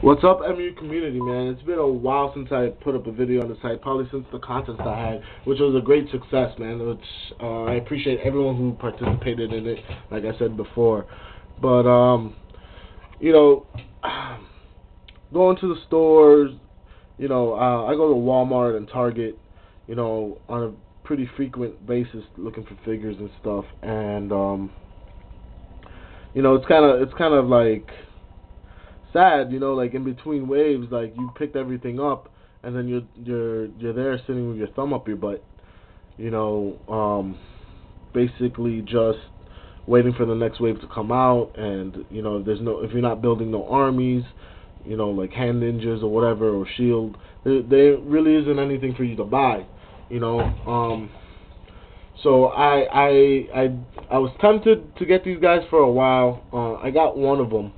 What's up, MU community, man? It's been a while since I put up a video on the site, probably since the contest I had, which was a great success, man. Which I appreciate everyone who participated in it, like I said before. But you know, going to the stores, I go to Walmart and Target, on a pretty frequent basis, looking for figures and stuff, and it's kind of like sad, like in between waves, like you picked everything up, and then you're there sitting with your thumb up your butt, you know, um, basically just waiting for the next wave to come out, and if you're not building no armies, like hand ninjas or whatever or shield, there really isn't anything for you to buy, you know. So I was tempted to get these guys for a while. I got one of them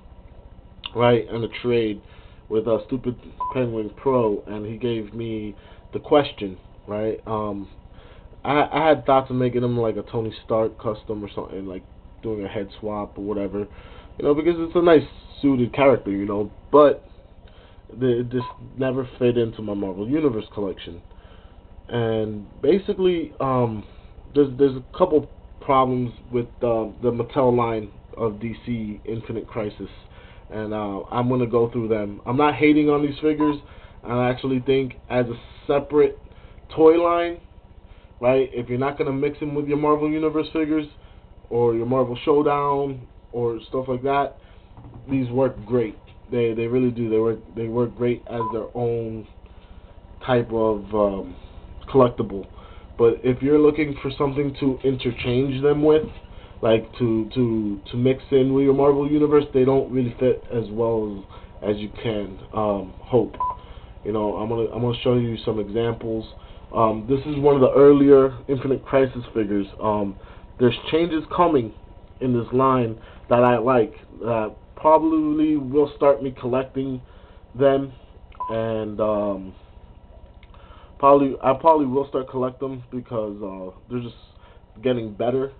right, in a trade with a Stupid Penguin Pro, and he gave me the question, right? I had thoughts of making him like a Tony Stark custom or something, like doing a head swap or whatever, because it's a nice suited character, but it just never fit into my Marvel Universe collection. And basically, there's a couple problems with the Mattel line of DC Infinite Crisis, and I'm gonna go through them. I'm not hating on these figures. I actually think as a separate toy line, right? If you're not gonna mix them with your Marvel Universe figures or your Marvel Showdown or stuff like that, these work great. They really do. They work great as their own type of collectible. But if you're looking for something to interchange them with, like to mix in with your Marvel Universe, they don't really fit as well as you can hope. I'm gonna show you some examples. This is one of the earlier Infinite Crisis figures. There's changes coming in this line that I like. Probably will start me collecting them, and I probably will start collecting them because they're just getting better,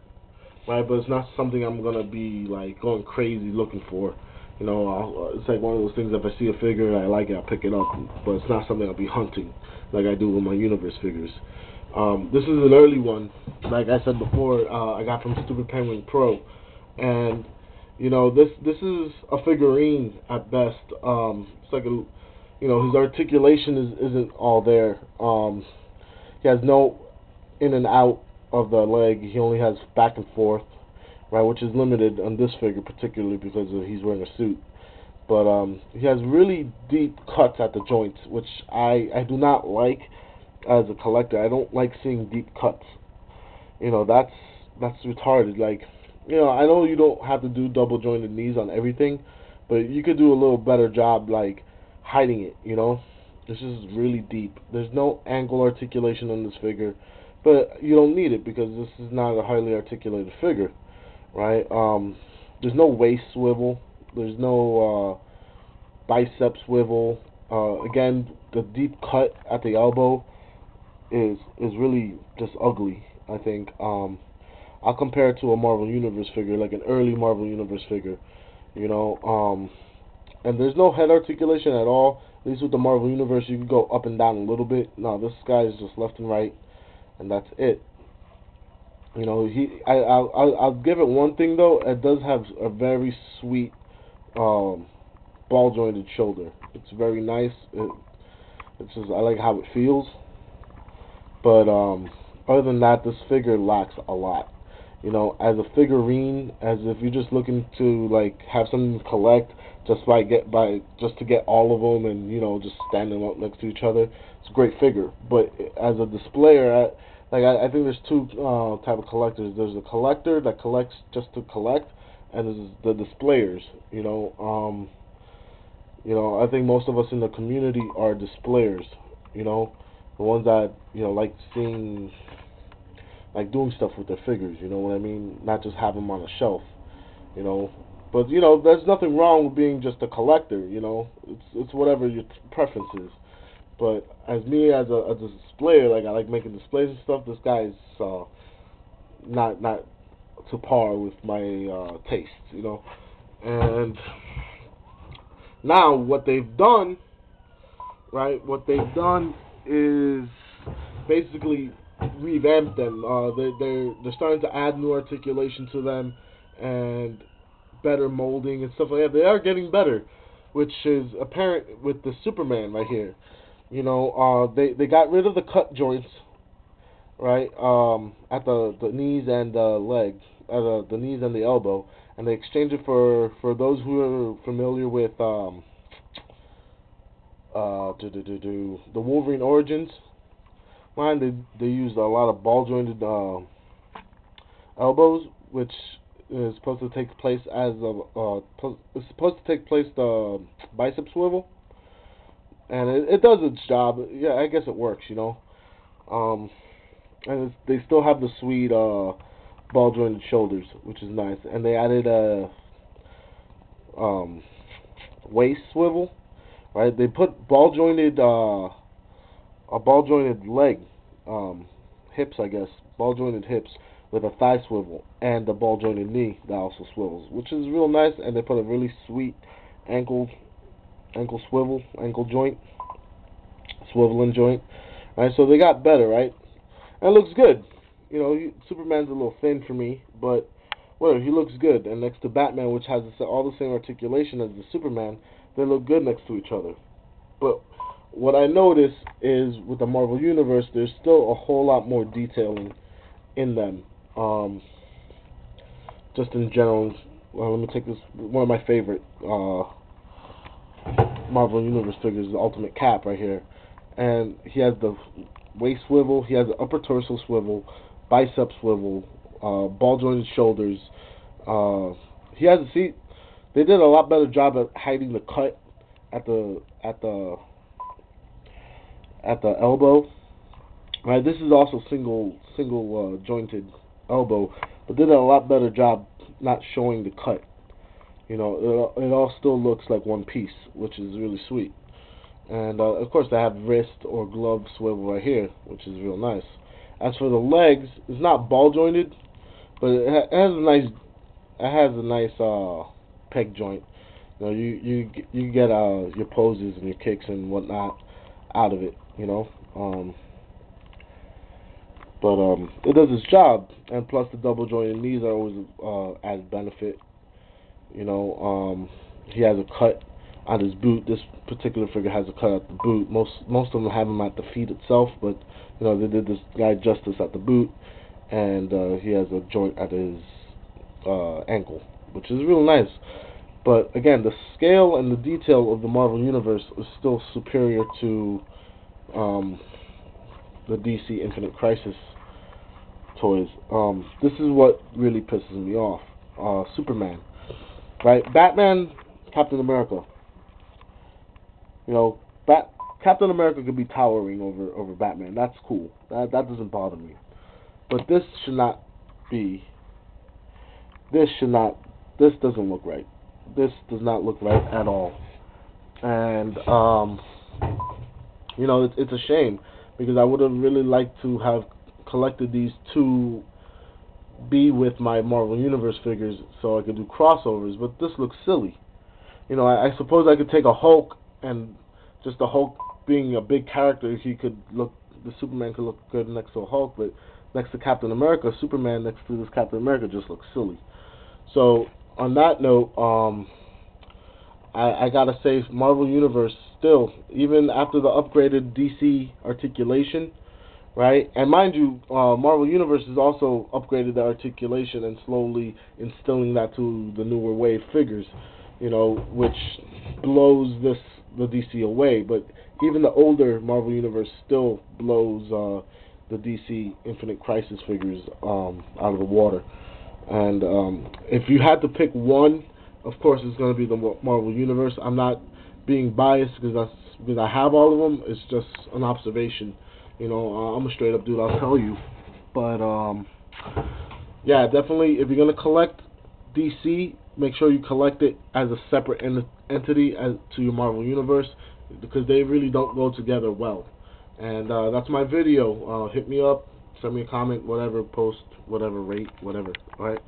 right? But it's not something I'm gonna be like going crazy looking for. It's like one of those things. If I see a figure and I like it, I'll pick it up. But it's not something I'll be hunting like I do with my Universe figures. This is an early one, like I said before. I got from Stupid Penguin Pro, and this is a figurine at best. It's like his articulation isn't all there. He has no in and out of the leg. He only has back and forth, right, which is limited on this figure particularly because he's wearing a suit. But he has really deep cuts at the joints, which I do not like as a collector. I don't like seeing deep cuts. That's retarded. Like, I know you don't have to do double jointed knees on everything, but you could do a little better job like hiding it. This is really deep. There's no angle articulation on this figure, but you don't need it because this is not a highly articulated figure, right? There's no waist swivel. There's no bicep swivel. Again, the deep cut at the elbow is really just ugly. I think I'll compare it to a Marvel Universe figure, like an early Marvel Universe figure. And there's no head articulation at all. At least with the Marvel Universe, you can go up and down a little bit. No, this guy is just left and right, and that's it. I'll give it one thing though. It does have a very sweet ball jointed shoulder. It's very nice. It's just I like how it feels. But other than that, this figure lacks a lot. As a figurine, as if you're just looking to like have something to collect, just to get all of them and just stand them up next to each other. It's a great figure. But as a displayer, I think there's two type of collectors. There's a collector that collects just to collect, and there's the displayers. I think most of us in the community are displayers. The ones that like seeing, like doing stuff with their figures. You know what I mean? Not just have them on a shelf. You know, but there's nothing wrong with being just a collector. It's whatever your preference is. But as me as a displayer, like I like making displays and stuff. This guy's not to par with my taste. And Now, what they've done, right? What they've done is basically revamp them. They're starting to add new articulation to them and better molding and stuff like that. They are getting better, which is apparent with the Superman right here. They got rid of the cut joints, right? At the knees and the legs, the knees and the elbow, and they exchanged it for those who are familiar with the Wolverine Origins line. They used a lot of ball jointed elbows, which is supposed to take place as it's supposed to take place the bicep swivel, and it does its job. Yeah, I guess it works, and they still have the sweet ball jointed shoulders, which is nice. And they added a waist swivel, right? They put a ball jointed leg, hips, I guess, ball jointed hips with a thigh swivel and a ball jointed knee that also swivels, which is real nice. And they put a really sweet ankle swivel, ankle joint, swiveling joint, right? So they got better, right? And it looks good. Superman's a little thin for me, but whatever, he looks good. And next to Batman, which has all the same articulation as the Superman, they look good next to each other. But what I notice is with the Marvel Universe, there's still a whole lot more detailing in them. Just in general, let me take this. One of my favorite Marvel Universe figures, the Ultimate Cap, right here, and he has the waist swivel, he has the upper torso swivel, bicep swivel, ball jointed shoulders. He has a seat. They did a lot better job at hiding the cut at the elbow. Right, this is also single jointed elbow, but did a lot better job not showing the cut. It all still looks like one piece, which is really sweet. And of course, they have wrist or glove swivel right here, which is real nice. As for the legs, it's not ball jointed, but it has a nice peg joint. You get your poses and your kicks and whatnot out of it. But it does its job, and plus the double jointed knees are always added benefit. He has a cut on his boot. This particular figure has a cut at the boot. Most of them have him at the feet itself, but they did this guy justice at the boot, and he has a joint at his ankle, which is real nice. But again, the scale and the detail of the Marvel Universe is still superior to the DC Infinite Crisis toys. This is what really pisses me off. Superman, right? Batman, Captain America. Captain America could be towering over Batman. That's cool. That doesn't bother me. But this should not be. This doesn't look right. This does not look right at all. And it's a shame, because I would have really liked to have collected these to be with my Marvel Universe figures so I could do crossovers, but this looks silly. I suppose I could take a Hulk, and just the Hulk being a big character, the Superman could look good next to a Hulk, but next to Captain America, Superman next to this Captain America just looks silly. So on that note, I gotta say, Marvel Universe still, even after the upgraded DC articulation, right? And mind you, Marvel Universe has also upgraded the articulation and slowly instilling that to the newer wave figures, which blows the DC away. But even the older Marvel Universe still blows the DC Infinite Crisis figures out of the water. And if you had to pick one, of course it's going to be the Marvel Universe. I'm not being biased because I have all of them. It's just an observation. I'm a straight up dude, I'll tell you. But yeah, definitely, if you're going to collect DC, make sure you collect it as a separate entity to your Marvel Universe, because they really don't go together well. And that's my video. Hit me up, send me a comment, whatever, post, whatever, rate, whatever. Alright?